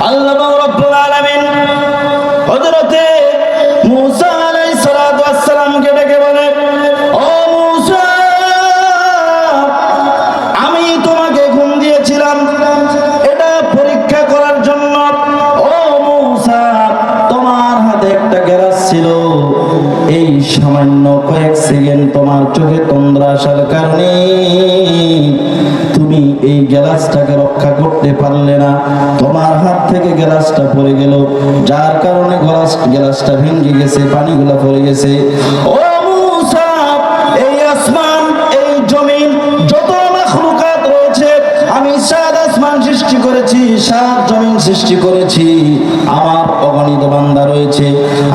আল্লাহ রাব্বুল আলামিন হযরতে মূসা আলাইহিস সালাতু ওয়াস সালামকে ডেকে বলে, ও মূসা, আমি তোমাকে ঘুম দিয়েছিলাম এটা পরীক্ষা করার জন্য। ও মূসা, তোমার হাতে একটা গ্লাস ছিল, এই সামান্য কয়েক সেকেন্ড তোমার চোখে তন্দ্রা আসার কারণে তুমি এই গ্লাসটাকে রক্ষা করতে পারলে না, তোমার হাত থেকে গ্লাসটা পড়ে গেল, যার কারণে গ্লাসটা ভেঙে গেছে, পানিগুলো পড়ে গেছে। ও মূসা, এই আসমান, এই জমিন, যত মাখলুকাত রয়েছে, আমি 7 আসমান সৃষ্টি করেছি, 7 জমিন সৃষ্টি করেছি, আমার অগণিত বান্দা রয়েছে।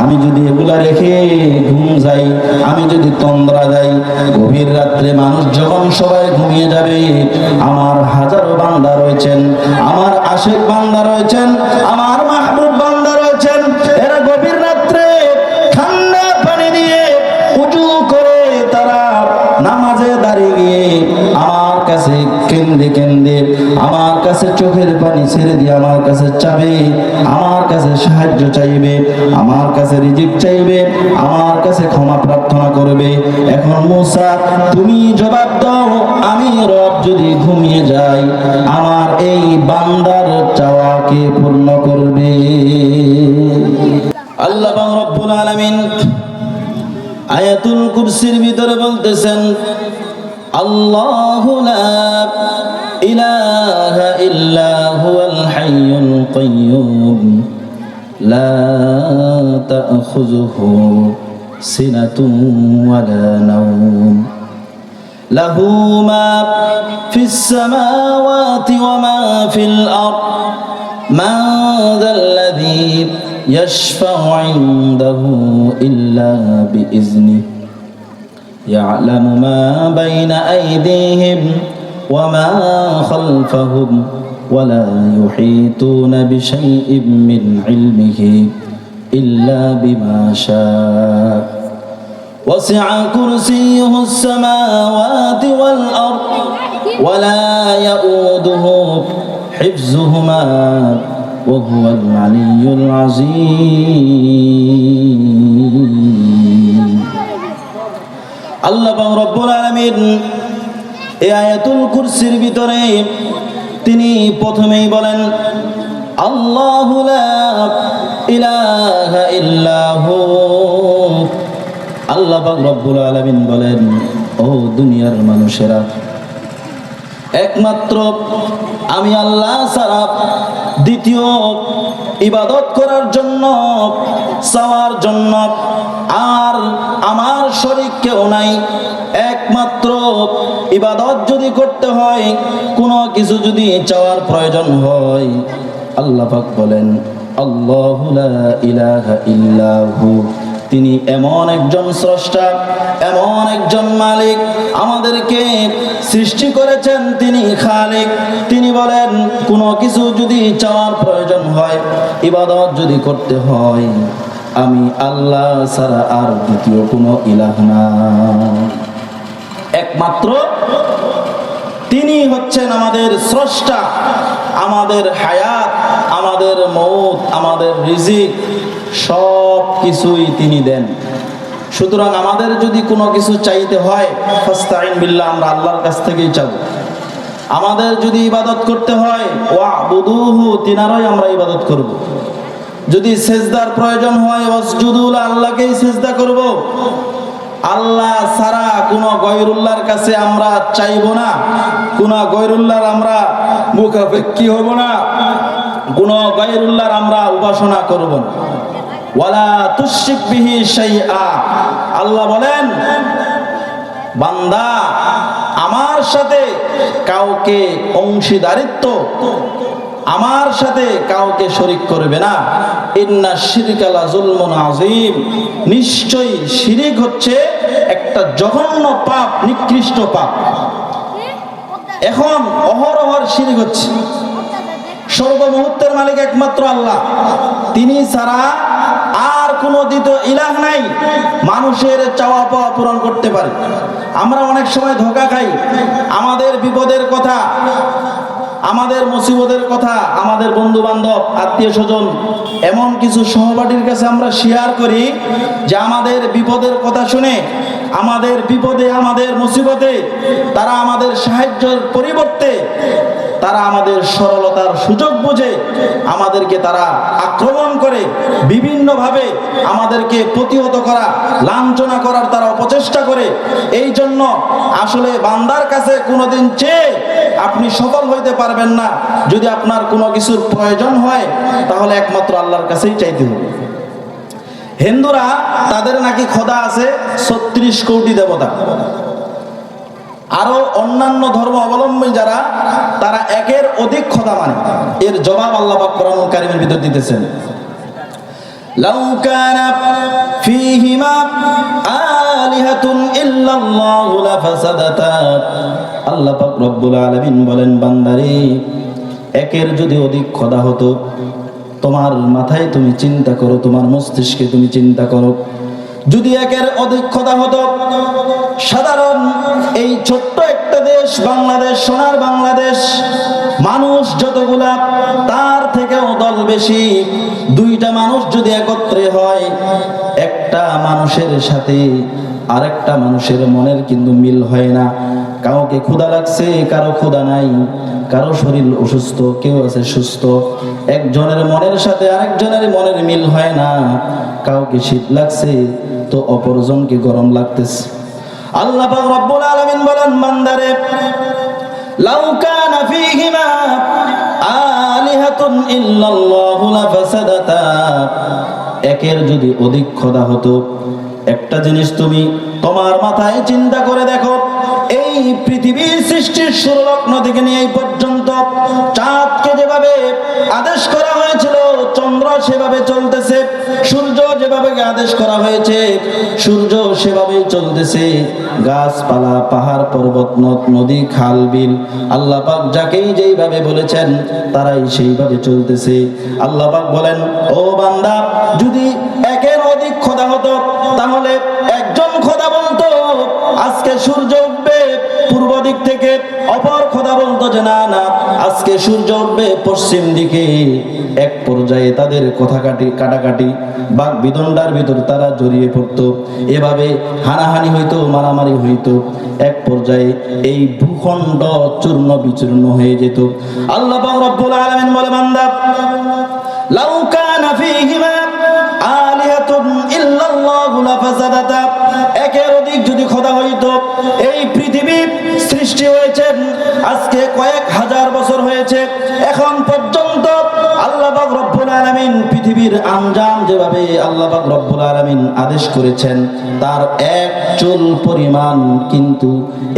আমি যদি এগুলা রেখে ঘুম যাই, আমি যদি তন্দ্রা যাই, গভীর রাত্রে মানুষ যখন সবাই ঘুমিয়ে যাবে, আমার হাজারো বান্দা রয়েছেন, আমার আশিক বান্দা রয়েছেন, আমার মাহবুব বান্দা রয়েছেন, এরা গভীর রাত্রে ঠান্ডা পানি দিয়ে উজু করে তারা নামাজে দাঁড়িয়ে গিয়ে আমার কাছে কেন্দে কেন্দে, আমার কাছে চোখের পানি ছেড়ে দিয়ে আমার কাছে চাবে, আমার কাছে সাহায্য চাইবে, আমার কাছে রিজিক চাইবে, আমার কাছে ক্ষমা প্রার্থনা করবে। এখন মূসা, তুমি জবাব দাও, আমি রব যদি ঘুমিয়ে যাই, আমার এই বান্দার চাওয়াকে পূর্ণ করবে? আল্লাহ রাব্বুল আলামিন আয়াতুল কুরসির ভিতরে বলতেছেন, আল্লাহু লা ইলাহা ইল্লা হুয়াল হাইয়ুল কাইয়্যুম লা তা'খুযুহু সিনাতুন ওয়ালা নাওম লাহু মা ফিস সামাওয়াতি ওয়া মা ফিল আরদ মান যাল্লাযী ইয়াশফা'ু 'ইনদাহু ইল্লা বিইজনিহি يعلم ما بين أيديهم وما خلفهم ولا يحيطون بشيء من علمه إلا بما شاء وسع كرسيه السماوات والأرض ولا يؤوده حفظهما وهو العلي العظيم। আল্লাহ রাব্বুল আলামিন এই আয়াতুল কুরসির ভিতরে তিনি প্রথমেই বলেন, আল্লাহু লা ইলাহা ইল্লা হু। আল্লাহ রাব্বুল আলামিন বলেন, ও দুনিয়ার মানুষেরা, একমাত্র আমি আল্লাহ ছাড়া দ্বিতীয় ইবাদত করার জন্য, চাওয়ার জন্য আর আমার শরীক কেউ নাই। একমাত্র ইবাদত যদি করতে হয়, কোনো কিছু যদি চাওয়ার প্রয়োজন হয়, আল্লাহ পাক বলেন, আল্লাহু লা ইলাহা ইল্লা হু। তিনি এমন একজন স্রষ্টা, এমন একজন মালিক, আমাদেরকে সৃষ্টি করেছেন, তিনি খালিক। তিনি বলেন, কোনো কিছু যদি চাওয়ার প্রয়োজন হয়, ইবাদত যদি করতে হয়, আমি আল্লাহ ছাড়া আর দ্বিতীয় কোনো ইলাহ না। একমাত্র তিনি হচ্ছেন আমাদের স্রষ্টা, আমাদের হায়াত, আমাদের মৌত, আমাদের রিজিক, সব কিছুই তিনি দেন। সুতরাং আমাদের যদি কোনো কিছু চাইতে হয়, ফাস্তাইন বিল্লাহ, আমরা আল্লাহর কাছ থেকেই চাবো। আমাদের যদি ইবাদত করতে হয়, ওয়াবুদুহু, তিনারই আমরা ইবাদত করব। যদি সেজদার প্রয়োজন হয়, ওয়াসজুদু, আল্লাহকেই সেজদা করব। আল্লাহ ছাড়া কোনো গয়রুল্লাহর কাছে আমরা চাইব না, কোনো গয়রুল্লাহর আমরা মুখাপেক্ষী হব না, কোনো গয়রুল্লাহর আমরা উপাসনা করব না। ওয়ালা তুশরিক বিহি শাইআ। আল্লাহ বলেন, বান্দা আমার সাথে কাউকে অংশীদারিত্ব, আমার সাথে কাউকে শরীক করবে না। ইন্না শিরকা লা যুলমুন আযীম। নিশ্চয়ই শিরিক হচ্ছে একটা জঘন্য পাপ, নিকৃষ্ট পাপ। এখন অহরহর শিরিক হচ্ছে। সর্বমুহূর্তের মালিক একমাত্র আল্লাহ, তিনি ছাড়া আর কোনো দ্বিতীয় ইলাহ নাই মানুষের চাওয়া পাওয়া পূরণ করতে পারে। আমরা অনেক সময় ধোঁকা খাই, আমাদের বিপদের কথা আমাদের মুসিবতের কথা আমাদের বন্ধু বান্ধব আত্মীয় স্বজন এমন কিছু সহপাঠীর কাছে আমরা শেয়ার করি যে আমাদের বিপদের কথা শুনে আমাদের বিপদে আমাদের মুসিবতে তারা আমাদের সাহায্যের পরিবর্তে তারা আমাদের সরলতার সুযোগ বুঝে আমাদেরকে তারা আক্রমণ করে বিভিন্নভাবে আমাদেরকে প্রতিহত করা লাঞ্ছনা করার তারা অপচেষ্টা করে। এই জন্য আসলে বান্দার কাছে কোনোদিন চেয়ে আপনি সফল হইতে পারবেন না। যদি আপনার কোনো কিছুর প্রয়োজন হয় তাহলে একমাত্র আল্লাহর কাছেই চাইতে হবে। হিন্দুরা তাদের নাকি খোদা আছে 36 কোটি দেবতা, আরো অন্যান্য ধর্ম অবলম্বী যারা তারা একের অধিক খোদা মানে। এর জবাব আল্লাহ পাক কোরআনুল কারীমের ভিতর দিতেছেন, লাউ কানা ফীহিমা আলিহাতুন ইল্লাল্লাহু লাফাসাদাতা। আল্লাহ পাক রব্বুল আলামিন বলেন, বান্দারে একের যদি অধিক খোদা হতো, তোমার মাথায় তুমি চিন্তা করো, তোমার মস্তিষ্কে তুমি চিন্তা করো, যদি একের অধিক খোদা হতো, সাধারণ এই ছোট্ট একটা দেশ বাংলাদেশ, সোনার বাংলাদেশ, মানুষ যতগুলা তার থেকেও দল বেশি। দুইটা মানুষ যদি একত্রে হয়, একটা মানুষের সাথে আরেকটা মানুষের মনের কিন্তু মিল হয় না। কাউকে ক্ষুধা লাগছে, কারো ক্ষুধা নাই, কারো শরীর অসুস্থ, কেউ আছে সুস্থ। একজনের মনের সাথে আরেকজনের মনের মিল হয় না। কাউকে শীত লাগছে তো অপরজনকে গরম লাগতেছে। আল্লাহ পাক রব্বুল আলামিন বলেন, বান্দারে লাউ কানা ফীহিমা আলিহাতুন ইল্লাল্লাহু লাফাসাদাতা। একের যদি অধিক খোদা হতো, একটা জিনিস তুমি তোমার মাথায় চিন্তা করে দেখো, এই পৃথিবীর সৃষ্টির শুরু লগ্ন থেকে নিয়ে এই পর্যন্ত চাঁদকে যেভাবে আদেশ করা হয়েছিল চন্দ্র সেভাবে চলতেছে, সূর্য যেভাবে আদেশ করা হয়েছে সূর্য সেভাবেই চলতেছে, গাছপালা পাহাড় পর্বত নদ নদী খাল বিল আল্লাহ পাক যাকেই যেইভাবে বলেছেন তারাই সেইভাবে চলতেছে। আল্লাহ পাক বলেন, ও বান্দা, যদি একের অধিক খোদা হতো তাহলে একজন খোদা বলতো আজকে সূর্য উঠবে পূর্ব দিক থেকে, অপর খোদা বলতো যে না না আজকে সূর্য উঠবে পশ্চিম দিকে। এক পর্যায়ে তাদের কথা কাটাকাটি বাক বিদণ্ডার ভিতর তারা জড়িয়ে পড়তো, এভাবে হানাহানি হইতো, মারামারি হইতো। এক পর্যায়ে এই ভূখণ্ড চূর্ণ বিচূর্ণ হয়ে যেত। আল্লাহ পাক রব্বুল আলামিন বলে, বান্দা লাউ কানা ফীহিমা আলিহাতুন ইল্লাল্লাহু লাফাসাদাতা। একের অধিক যদি খোদা হইতো, এই পৃথিবী সৃষ্টি হয়েছে আজকে কয়েক হাজার বছর হয়েছে, এখন পর্যন্ত আল্লাহ পাক রব্বুল আলামিন পৃথিবীর আঞ্জাম যেভাবে আল্লাহ পাক রব্বুল আলামিন আদেশ করেছেন তার এক চুল পরিমাণ কিন্তু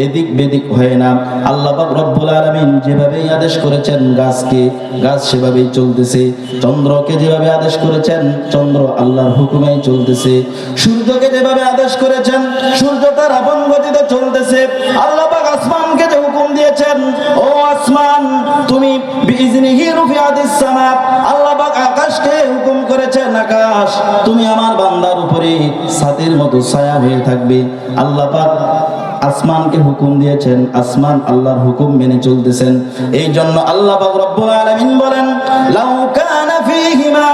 এদিক বেদিক হয় না। আল্লাহ পাক রব্বুল আলামিন যেভাবেই আদেশ করেছেন গাছকে, গাছ সেভাবেই চলতেছে। চন্দ্রকে যেভাবে আদেশ করেছেন চন্দ্র আল্লাহর হুকুমেই চলতেছে। সূর্যকে যেভাবে আদেশ করেছেন সূর্য তার আপন গতিতে চলতেছে। আল্লাহ পাক আসমানকে যে হুকুম দিয়েছেন, ও আসমান তুমি বিইজনিহি রুফিআতিস সামা, আল্লাহ পাক আকাশকে হুকুম করেছেন, আকাশ তুমি আমার বান্দার উপরে ছাতের মতো ছায়া হয়ে থাকবে। আল্লাহ পাক আসমানকে হুকুম দিয়েছেন, আসমান আল্লাহর হুকুম মেনে চলতেছেন। এই জন্য আল্লাহ পাক রব্বুল আলামিন বলেন, লাউ কানা ফীহিমা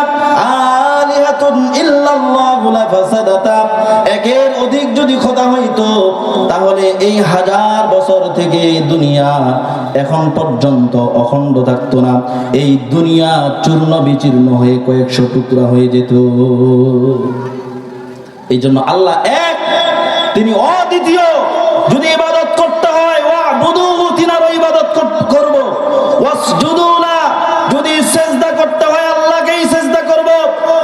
আলিহাতুন ইল্লাল্লাহু লাফাসাদাতা। একের অধিক যদি খোদা হইতো তাহলে এই হাজার বছর থেকে দুনিয়া এখন পর্যন্ত অখণ্ড থাকতো না, এই দুনিয়া চূর্ণ বিচূর্ণ হয়ে কয়েকশো টুকরা হয়ে যেত। এই জন্য আল্লাহ এক, তিনি অদ্বিতীয়। যদি ইবাদত করতে হয় ওয়াবুদুহু, তিনার ইবাদত করব। ওয়াসজুদু লা, যদি সিজদা করতে হয় আল্লাহকেই সিজদা করব।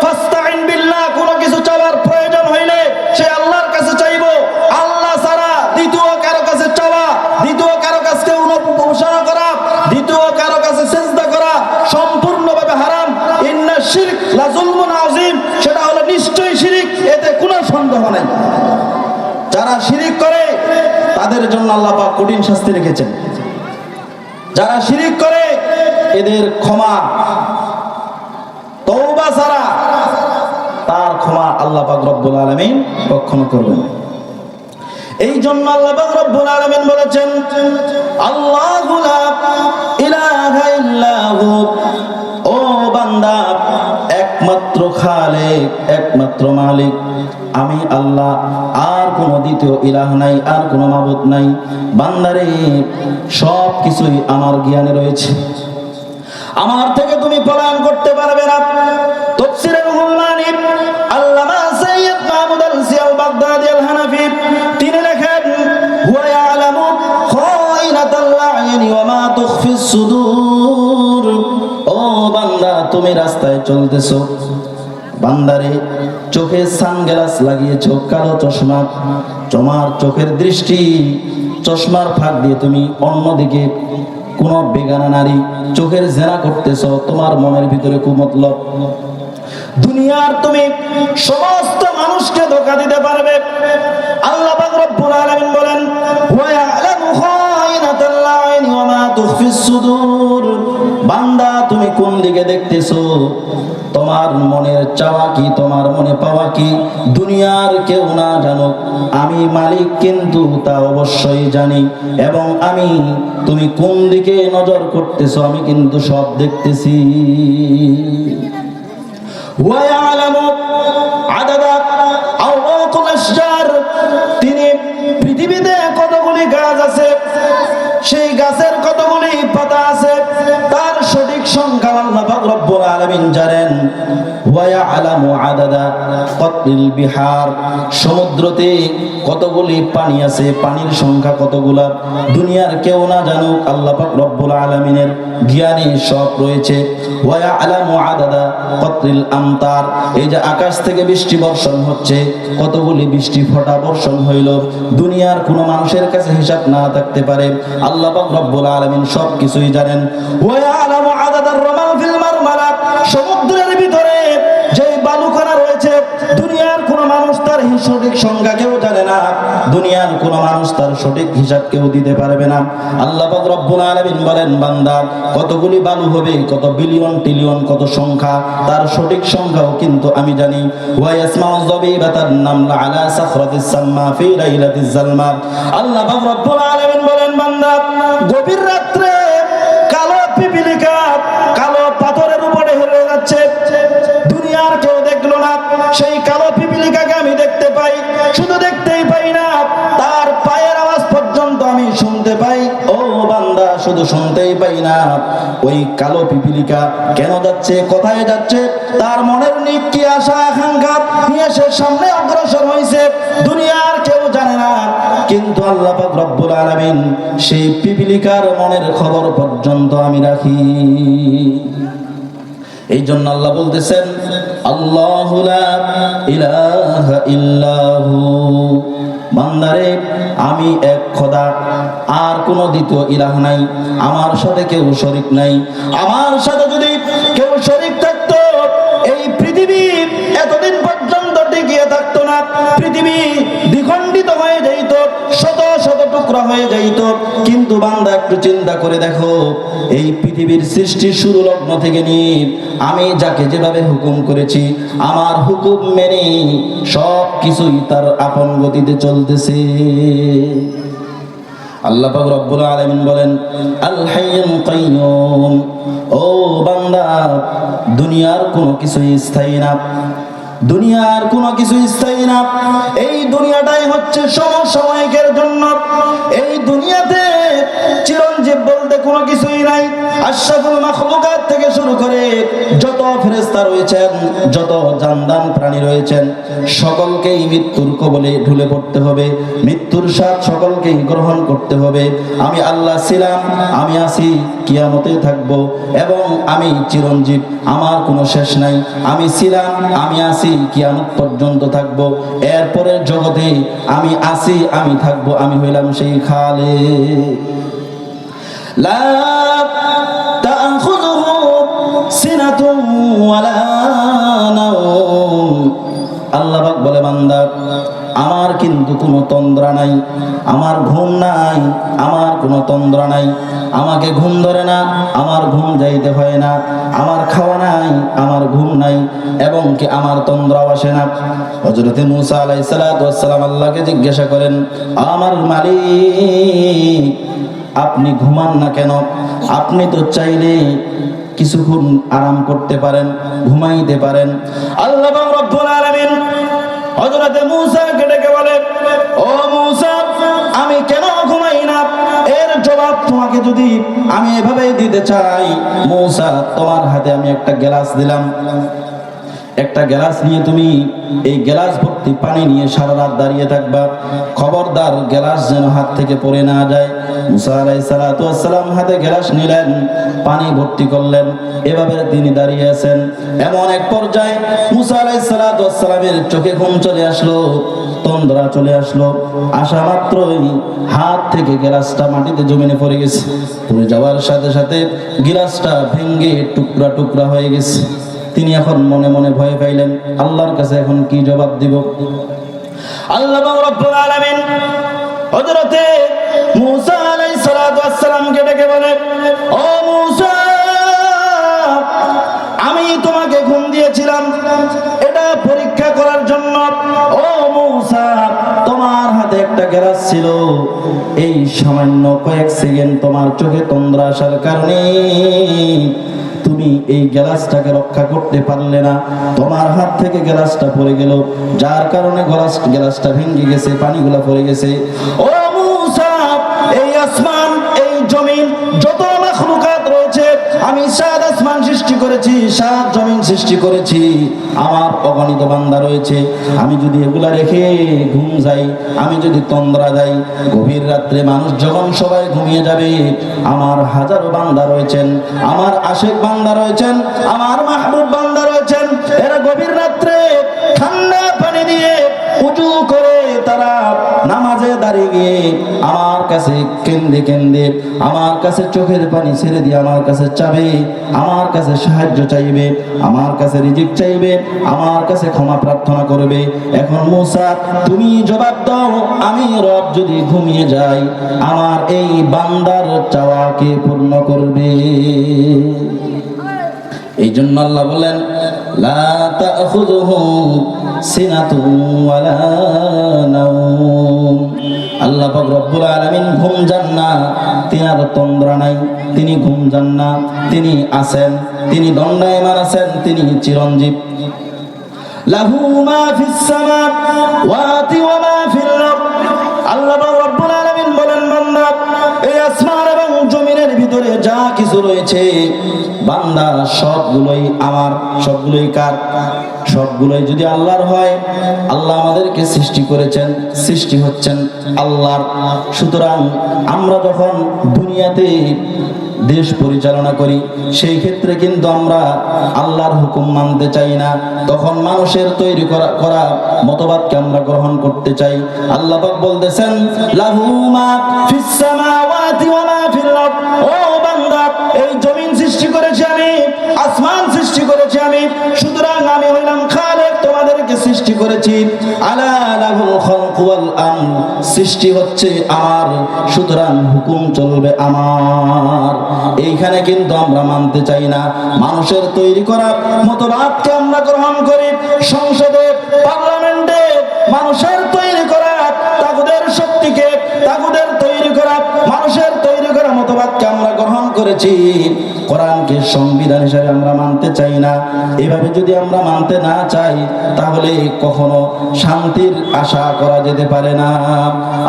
ফাস্তাইন বিল্লাহ, কোনো কিছু চাওয়ার প্রয়োজন হইলে সে আল্লাহর কাছে চাইব। আল্লাহ ছাড়া দ্বিতীয় কারো কাছে চাওয়া, দ্বিতীয় কারো কাছে উপাসনা করা, দ্বিতীয় কারো কাছে সিজদা করা সম্পূর্ণভাবে হারাম। ইন্না শিরক লা যুলমুন আযীম, সেটা হলো নিশ্চয়ই শিরক, এতে কোনো সন্দেহ নাই। যারা শিরিক করে তাদের জন্য আল্লাহ পাক কঠিন শাস্তি রেখেছেন। যারা শিরিক করে এদের ক্ষমা তওবা ছাড়া তার ক্ষমা আল্লাহ পাক রব্বুল আলামিন কখনো করবেন না। এই জন্য আল্লাহ পাক রব্বুল আলামিন বলেছেন, আল্লাহু লা ইলাহা ইলাহা ইল্লা হু, ও বান্দা একমাত্র খালেক, একমাত্র মালিক আমি আল্লাহ, আর কোনো দ্বিতীয় ইলাহ নাই, আর কোনো মাবুদ নাই। বান্দারে সব কিছুই আমার জ্ঞানে রয়েছে, আমার থেকে তুমি পলায়ন করতে পারবে না। তাফসীরে রুহুল মানী আল্লামা সাইয়্যিদ মাহমুদ আল-সিয়াল বাগদাদি আল-হানাফি তিনি লেখেন, হুয়া ইয়ালামু খায়িনাতাল আ'য়ুনি ওয়া মা তুখফিস সুদূর। ও বান্দা তুমি রাস্তায় চলতেছো, বান্দারে চোখে সানগ্লাস লাগিয়েছো, কালো চশমা, তোমার চোখের দৃষ্টি চশমার ফাঁক দিয়ে তুমি অন্যদিকে কোন বেগানা নারী চোখের জেনা করতেছো, তোমার মনের ভিতরে কুমতলব। দুনিয়ার তুমি সমস্ত মানুষকে ধোঁকা দিতে পারবে। আল্লাহ পাক রব্বুল আলামিন বলেন, ওয়া ইয়ালামু খায়িনাতাল আ'য়ুনি ওয়া মা তুখফিস সুদূর। বান্দা তুমি কোন দিকে দেখতেছো, তোমার মনের চাওয়া কি, তোমার মনে পাওয়া কি, দুনিয়ার কেউ না জানুক, আমি মালিক কিন্তু তা অবশ্যই জানি। এবং আমি তুমি কোন দিকে নজর করতেছো আমি কিন্তু সব দেখতেছি। ওয়া ইয়ালামু আদাদা আওরাকুল আশজার, তিনি পৃথিবীতে কতগুলি গাছ আছে, সেই গাছের কতগুলি পাতা আছে, তার সঠিক সংখ্যা আল্লাহ পাক রব্বুল আলামিন জানেন। ওয়া ইয়ালামু আদাদা কতরিল বিহার, সমুদ্রতে কতগুলি পানি আছে, পানির সংখ্যা কতগুলা, দুনিয়ার কেউ না জানুক, আল্লাহ পাক রব্বুল আলামিনের জ্ঞানে সব রয়েছে। ওয়া ইয়ালামু আদাদা কতরিল আমতার, এই যে আকাশ থেকে বৃষ্টি বর্ষণ হচ্ছে, কতগুলি বৃষ্টি ফোঁটা বর্ষণ হইল, দুনিয়ার কোনো মানুষের কাছে হিসাব না থাকতে পারে, আল্লাহ পাক রব্বুল আলামিন সব কিছুই জানেন। ওয়া ইয়ালামু আদাদার রামাল ফিল মারমালা, সমুদ্রের ভিতরে যে বালুকণা রয়েছে, দুনিয়ার কোনো মানুষ তার সঠিক সংখ্যা কেউ জানে না, দুনিয়ার কোনো মানুষ তার সঠিক হিসাব কেউ দিতে পারবে না। আল্লাহ পাক রব্বুল আলামিন বলেন, বান্দা কতগুলি বালু হবে, কত বিলিয়ন ট্রিলিয়ন কত সংখ্যা, তার সঠিক সংখ্যাও কিন্তু আমি জানি। ওয়া ইয়াসমাউ যাবিবাতান নামলা আলা সাখরাতিস সাম্মা ফি লাইলাতিজ জালমা, আল্লাহ পাক রব্বুল আলামিন বলেন, বান্দা গভীর রাত্রে কালো পিপিলিকা কালো পাথরের উপরে হেলে যাচ্ছে, দুনিয়ার কেউ দেখলো না, সেই কালো পিপিলিকাকে আমি দেখতে পাই, শুধু দেখতেই পাই না, তার পায়ের আওয়াজ পর্যন্ত আমি শুনতে পাই। ও বান্দা শুধু শুনতেই পাই না, ওই কালো পিপিলিকা কেন যাচ্ছে, কোথায় যাচ্ছে, তার মনের নিক কি আশা আকাঙ্ক্ষা নিয়ে সে সামনে অগ্রসর হয়েছে, দুনিয়ার কেউ জানে না, কিন্তু আল্লাহ পাক রব্বুল আলামিন সেই পিপিলিকার মনের খবর পর্যন্ত আমি রাখি। এই জন্য আল্লাহ বলতেছেন, আল্লাহু লা ইলাহা ইল্লাহু, বান্দারে আমি এক খোদা, আর কোনো দ্বিতীয় ইলাহ নাই, আমার সাথে কেউ শরীক নাই। আমার সাথে যদি কেউ শরীক থাকতো, এই পৃথিবী এতদিন পর্যন্ত টিকিয়ে থাকতো না, পৃথিবী দ্বিখণ্ডিত হয়ে যাইত, শত শত টুকরা হয়ে যাইত। কিন্তু বান্দা একটু চিন্তা করে দেখো, এই পৃথিবীর সৃষ্টি শুরু লগ্ন থেকে নিয়ে আমি যাকে যেভাবে হুকুম করেছি, আমার হুকুম মেনে সব কিছুই তার আপন গতিতে চলতেছে। আল্লাহ পাক রব্বুল আলামিন বলেন, আল হাইয়ুল কাইয়ুম, ও বান্দা দুনিয়ার কোনো কিছুই স্থায়ী না, দুনিয়ার কোনো কিছু স্থায়ী না, এই দুনিয়াটাই হচ্ছে সমসাময়িকের জন্য, এই দুনিয়াতে চিরঞ্জীব বলতে কোনো কিছুই নাই। আশরাফুল মাখলুকাত থেকে শুরু করে যত ফেরেশতা রয়েছেন, যত জানদান প্রাণী রয়েছেন, সকলকেই মৃত্যুর কবলে ঢুলে পড়তে হবে, মৃত্যুর স্বাদ সকলকেই গ্রহণ করতে হবে। আমি আল্লাহ ছিলাম, আমি আছি, কিয়ামতে থাকব, এবং আমি চিরঞ্জীব, আমার কোনো শেষ নাই, আমি ছিলাম, আমি আছি, কিয়ামত পর্যন্ত থাকব, এরপরের জগতে আমি আছি, আমি থাকব, আমি হইলাম সেই খালিক। লা তাখুযুহু সিনাতুন ওয়ালা নাওম, আল্লাহ পাক বলে, বান্দা আমার কিন্তু কোনো তন্দ্রা নাই, আমার ঘুম নাই, আমার কোনো তন্দ্রা নাই, আমাকে ঘুম ধরে না, আমার ঘুম যাইতে হয় না, আমার খাওয়া নাই, আমার ঘুম নাই, এবং কি আমার তন্দ্রাও আসে না। হযরত মূসা আলাইহিস সালাতু ওয়াস সালাম আল্লাহকে জিজ্ঞাসা করেন, আমার মালিক আপনি ঘুমান না কেন? আপনি তো চাইলে কিছুক্ষণ আরাম করতে পারেন, ঘুমাইতে পারেন। আল্লাহ রাব্বুল আলামিন হযরত মূসাকে ডেকে বলে, ও মূসা, আমি কেন ঘুমাই না? এর জবাব তোমাকে যদি আমি এভাবে দিতে চাই, মূসা তোমার হাতে আমি একটা গ্লাস দিলাম, একটা গ্লাস নিয়ে তুমি এই গ্লাস ভর্তি পানি নিয়ে সারা রাত দাঁড়িয়ে থাকবা, খবরদার গ্লাস যেন হাত থেকে পড়ে না যায়। মুসা আলাইহিস সালাতু ওয়াস সালাম হাতে গ্লাস নিলেন, পানি ভর্তি করলেন, এভাবে তিনি দাঁড়িয়ে আছেন। এমন এক পর্যায়ে মুসা আলাইহিস সালাতু ওয়াস সালামের চোখে ঘুম চলে আসলো, তন্দ্রা চলে আসলো। আসা মাত্রই হাত থেকে গ্লাসটা মাটিতে জমিনে পড়ে গেছে। পড়ে যাওয়ার সাথে সাথে গ্লাসটা ভেঙে টুকরা টুকরা হয়ে গেছে। তিনি এখন মনে মনে ভয় পাইলেন, আল্লাহর কাছে এখন কি জবাব দিব? আল্লাহ রাব্বুল আলামিন হযরতে মূসা আলাইহিস সালাতু ওয়াস সালামকে ডেকে বলে, ও মূসা, আমি তোমাকে ঘুম দিয়েছিলাম এটা পরীক্ষা করার জন্য। ও মূসা, তোমার হাতে একটা গ্লাস ছিল, এই সামান্য কয়েক সেকেন্ড তোমার চোখে তন্দ্রা আসার কারণে তুমি এই গ্লাসটাকে রক্ষা করতে পারলে না, তোমার হাত থেকে গ্লাসটা পড়ে গেল, যার কারণে গ্লাসটা ভেঙে গেছে, পানিগুলো পড়ে গেছে। ও মূসা, এই আসমান, এই জমিন, যত মাখলুকাত রয়েছে, আমি 7 আসমান সৃষ্টি করেছি, 7 জমিন সৃষ্টি করেছি, আমার অগণিত বান্দা রয়েছে। আমি যদি এগুলা রেখে ঘুম যাই, আমি যদি তন্দ্রা যাই, গভীর রাত্রে মানুষ যখন সবাই ঘুমিয়ে যাবে, আমার হাজারো বান্দা রয়েছেন, আমার আশেক বান্দা রয়েছেন, আমার মাহবুব বান্দা রয়েছেন, এরা গভীর রাত্রে ঠান্ডা পানি দিয়ে উজু করে তারা নামাজে দাঁড়িয়ে গিয়ে আমার কাছে কেন্দে কেন্দে, আমার কাছে চোখের পানি ছেড়ে দিয়ে আমার কাছে চাবে, আমার কাছে সাহায্য চাইবে, আমার কাছে রিজিক চাইবে, আমার কাছে ক্ষমা প্রার্থনা করবে। এখন মূসা, তুমি জবাব দাও, আমি রব যদি ঘুমিয়ে যাই, আমার এই বান্দার চাওয়াকে পূর্ণ করবে? এই জন্য আল্লাহ বলেন, লা তাখুযুহু সিনাতুন ওয়ালা নাওম। আল্লাহ পাক রব্বুল আলামিন ঘুম যান না, তিনার তন্দ্রা নাই, তিনি ঘুম যান না, তিনি আছেন, তিনি দণ্ডায়মান আছেন, তিনি চিরঞ্জীব। লাহু মা ফিস সামাওয়াতি ওয়া মা ফিল আরদ। আল্লাহ পাক রব্বুল আলামিন বলেন, বান্দা, এই আসমান এবং জমিনের ভিতরে যা কিছু রয়েছে, বান্দা সবগুলোই আমার, সবগুলোই কার? সবগুলোই যদি আল্লাহর হয়, আল্লাহ আমাদেরকে সৃষ্টি করেছেন, সৃষ্টি হচ্ছেন আল্লাহর। সুতরাং আমরা যখন দুনিয়াতে দেশ পরিচালনা করি, সেই ক্ষেত্রে কিন্তু আমরা আল্লাহর হুকুম মানতে চাই না, তখন মানুষের তৈরি করা মতবাদকে আমরা গ্রহণ করতে চাই। আল্লাহ পাক বলতেছেন, লাহু মা ফিস সামাওয়াতি ওয়া মা ফিল আরদ। ও বান্দা, এই জমিন সৃষ্টি করেছি আমি, আসমান সৃষ্টি করেছি আমি, সুতরাং আমি হইলাম খালেক, তোমাদেরকে সৃষ্টি করেছি। আলা লাহুল খালকু ওয়াল আমর, সৃষ্টি হচ্ছে আমার, সুতরাং হুকুম চলবে আমার। এইখানে কিন্তু আমরা মানতে চাই না, মানুষের তৈরি করা মতবাদকে আমরা গ্রহণ করি। সংসদে, পার্লামেন্টে মানুষের তৈরি করা তাগুদের শক্তিকে, তাগুদের তৈরি করা মানুষের তৈরি করা মতবাদকে আমরা গ্রহণ করেছি, কোরআনকে সংবিধান হিসেবে আমরা মানতে চাই না। এভাবে যদি আমরা মানতে না চাই, তাহলে কখনো শান্তির আশা করা যেতে পারে না।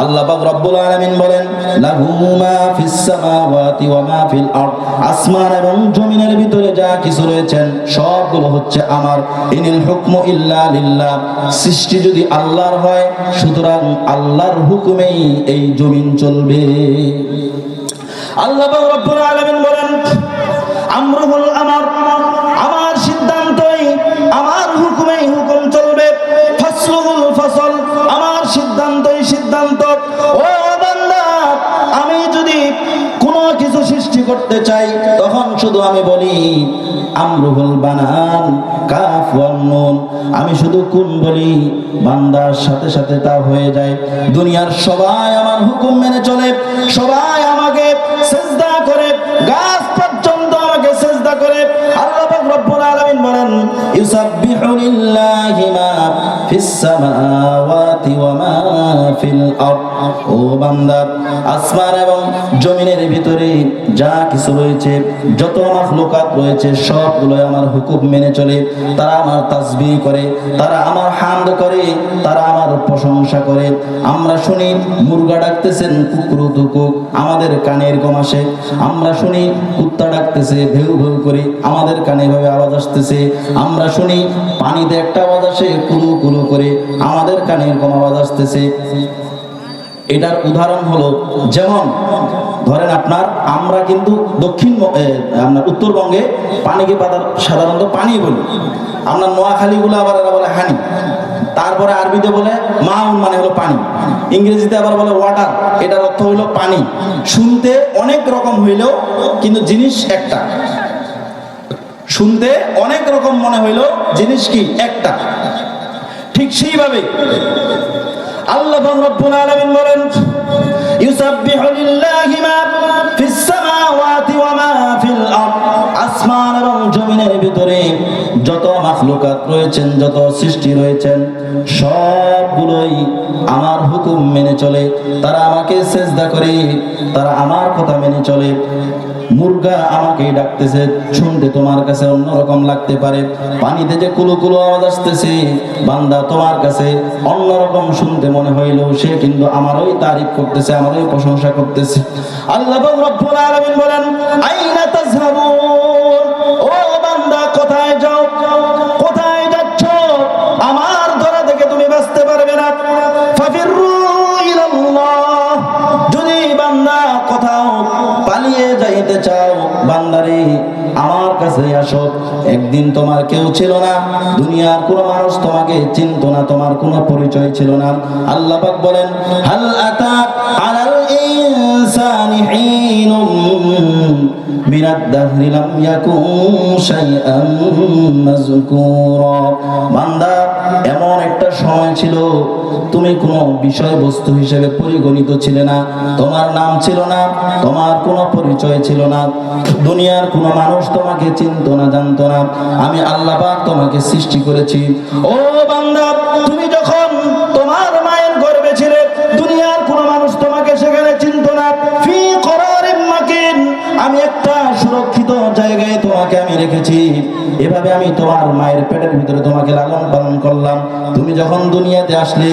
আল্লাহ পাক রব্বুল আলামিন বলেন, লাহু মা ফিস সামাওয়াতি ওয়া মা ফিল আরদ। আসমান এবং জমিনের ভিতরে যা কিছু রয়েছেন সবগুলো হচ্ছে আমার। ইনিল হুকমু ইল্লা লিল্লাহ। সৃষ্টি যদি আল্লাহর হয়, সুতরাং আল্লাহর হুকুমেই এই জমিন চলবে। আল্লাহ পাক রব্বুল আলামিন বলেন, আমরুল আমর, আমার সিদ্ধান্তই, আমার হুকুমেই হুকুম চলবে। ফাসলুল ফাসল, আমার সিদ্ধান্তই সিদ্ধান্ত। ও বান্দা, আমি যদি কোনো কিছু সৃষ্টি করতে চাই, তখন শুধু আমি বলি আমরুল বানান কাফ ওয়ান নুন, আমি শুধু কুন বলি, বান্দার সাথে সাথে তা হয়ে যায়। দুনিয়ার সবাই আমার হুকুম মেনে চলে, সবাই আমাকে সিজদা করে, গাছ পর্যন্ত আমাকে সিজদা করে। আল্লাহ পাক রব্বুল আলামিন বলেন, ইউসাব্বিহু লিল্লাহি মা ফিস সামাওয়াতি ওয়া মা ফিল আরদ। ও বান্দা, আসমান এবং জমিনের ভিতরে যা কিছু রয়েছে, যত মাখলুকাত রয়েছে, সবগুলো আমার হুকুম মেনে চলে। তারা আমার তাসবিহ করে, তারা আমার হামদ করে, তারা আমার প্রশংসা করে। আমরা শুনি মুরগা ডাকতেছেন কুকুর তুকুক, আমাদের কানে এরকম আসে। আমরা শুনি কুত্তা ডাকতেছে ভেউ ভেউ করে, আমাদের কানে এভাবে আওয়াজ আসতেছে। আমরা শুনি পানিতে একটা আওয়াজ আসে কুলু কুলু করে, আমাদের কানে এরকম আওয়াজ আসতেছে। এটার উদাহরণ হলো, যেমন ধরেন আপনার, আমরা কিন্তু আপনার উত্তরবঙ্গে পানিকে সাধারণত পানি বলি, আমরা নোয়াখালীগুলো আবার এরা বলে হানি, তারপরে আরবিতে বলে মাউন মানে হলো পানি, ইংরেজিতে আবার বলে ওয়াটার, এটার অর্থ হলো পানি। শুনতে অনেক রকম হইলেও কিন্তু জিনিস একটা। শুনতে অনেক রকম মনে হইলো, জিনিস কি একটা। ঠিক সেইভাবে আল্লাহ রাব্বুল আলামিন বলেন, ইউসাব্বিহু লিল্লাহি মা ফিস সামাওয়াতি ওয়া মা ফিল আরদ। আসমান এবং জমিনের ভিতরে যত মাখলুকাত রয়েছেন, যত সৃষ্টি রয়েছেন, সবগুলোই আমার হুকুম মেনে চলে। তারা আমাকে সিজদা করে, তারা আমার কথা মেনে চলে। মুরগা আমাকে ডাকতেছে, শুনতে তোমার কাছে অন্যরকম লাগতে পারে। পানিতে যে কুলু কুলু আওয়াজ আসতেছে, বান্দা তোমার কাছে অন্যরকম শুনতে মনে হইলো, সে কিন্তু আমারই তারিফ করতেছে, আমারই প্রশংসা করতেছে। আল্লাহ রাব্বুল আলামিন বলেন, আইনা তাযহাবুন, ও বান্দা কোথায় যাও, কোথায় যাচ্ছ? আমার ধরা থেকে তুমি বাঁচতে পারবে না। ফাফিরু ইলাল্লাহ, যদি বান্দা কোথাও পালিয়ে যাইতে চাও, বান্দারে আমার কাছে আসো। একদিন তোমার কেউ ছিল না, দুনিয়ার কোনো মানুষ তোমাকে চিনতো না, তোমার কোনো পরিচয় ছিল না। আল্লাহ পাক বলেন, হাল আতা আলাল ইনসানি হিনুম মিনাদ দাহরি লাম ইয়াকুন শাইআন মাযকুরা। বান্দা, এমন একটা সময় ছিল তুমি কোনো বিষয়বস্তু হিসেবে পরিগণিত ছিলে না, তোমার নাম ছিল না, তোমার কোনো পরিচয় ছিল না, দুনিয়ার কোনো মানুষ তোমাকে চিনতো না, জানতো না। আমি আল্লাহ পাক তোমাকে সৃষ্টি করেছি। ও বান্দা, তুমি যখন তোমার মায়ের গর্ভে ছিলে, দুনিয়ার কোনো মানুষ তোমাকে সেখানে চিনতো না। ফি করারিম মাকিন, আমি একটা সুরক্ষিত জায়গায় তোমাকে আমি রেখেছি। এভাবে আমি তোমার মায়ের পেটের ভিতরে তোমাকে লালন পালন করলাম। তুমি যখন দুনিয়াতে আসলে,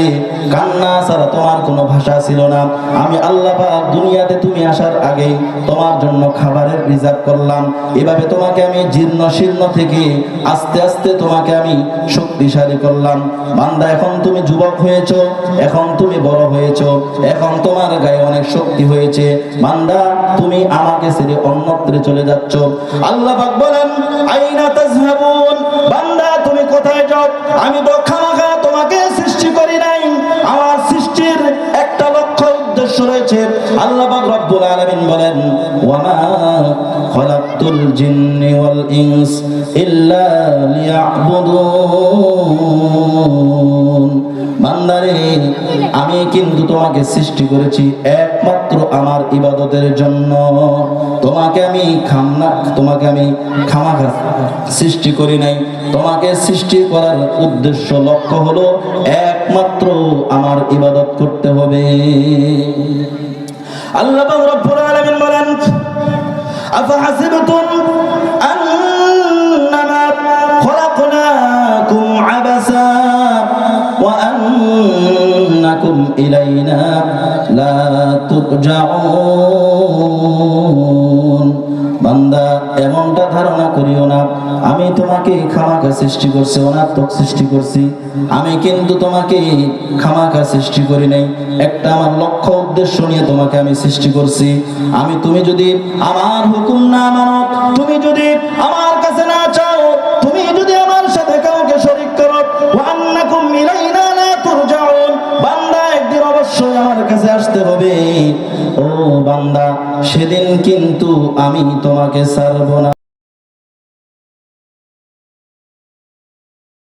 কান্না ছাড়া তোমার কোনো ভাষা ছিল না। আমি আল্লাহ পাক দুনিয়াতে তুমি আসার আগে তোমার জন্য খাবারের রিজার্ভ করলাম। এভাবে তোমাকে আমি জীর্ণ শীর্ণ থেকে আস্তে আস্তে তোমাকে আমি শক্তিশালী করলাম। বান্দা, এখন তুমি যুবক হয়েছো, এখন তুমি বড় হয়েছো, এখন তোমার গায়ে অনেক শক্তি হয়েছে। বান্দা, তুমি আমাকে ছেড়ে অন্যত্রে চলে যাচ্ছ। আল্লাহ পাক বলেন, আইনা তাযহাবুন, বান্দা তুমি কোথায় যাও? আমি তো খামাখা তোমাকে সৃষ্টি করি নাই, আমার সৃষ্টির একটা লক্ষ্য উদ্দেশ্য রয়েছে। আল্লাহ পাক রব্বুল আলামিন বলেন, ওয়া মা খালাকতুল জিন্নি ওয়াল ইনস ইল্লা লিয়াবুদুন। বান্দারে, আমি কিন্তু তোমাকে সৃষ্টি করেছি একমাত্র আমার ইবাদতের জন্য। তোমাকে আমি খামাখা সৃষ্টি করি নাই। তোমাকে সৃষ্টি করার উদ্দেশ্য, লক্ষ্য হলো একমাত্র আমার ইবাদত করতে হবে। আল্লাহ রাব্বুল আলামিন বলেন, আফাহাসিবতুম আন্নামা খলাকনাকুম আবাসা ওয়া আন্নাকুম ইলাইনা লা তুরজাউন। বান্দা, এমনটা ধারণা করিও না আমি তোমাকে খামাখা সৃষ্টি করছি, অনাত্মক সৃষ্টি করছি। আমি কিন্তু তোমাকে খামাখা সৃষ্টি করি নাই, একটা আমার লক্ষ্য উদ্দেশ্য নিয়ে তোমাকে আমি সৃষ্টি করছি। তুমি যদি আমার হুকুম না মানো, তুমি যদি আমার কাছে না চাও, তুমি যদি আমার সাথে কাউকে শরীক করো, ওয়া আন্নাকুম ইলাইনা লা তুরজাউন, বান্দা একদিন অবশ্যই আমার কাছে আসতে হবে। ও বান্দা, সেদিন কিন্তু আমি তোমাকে ছাড়বো না।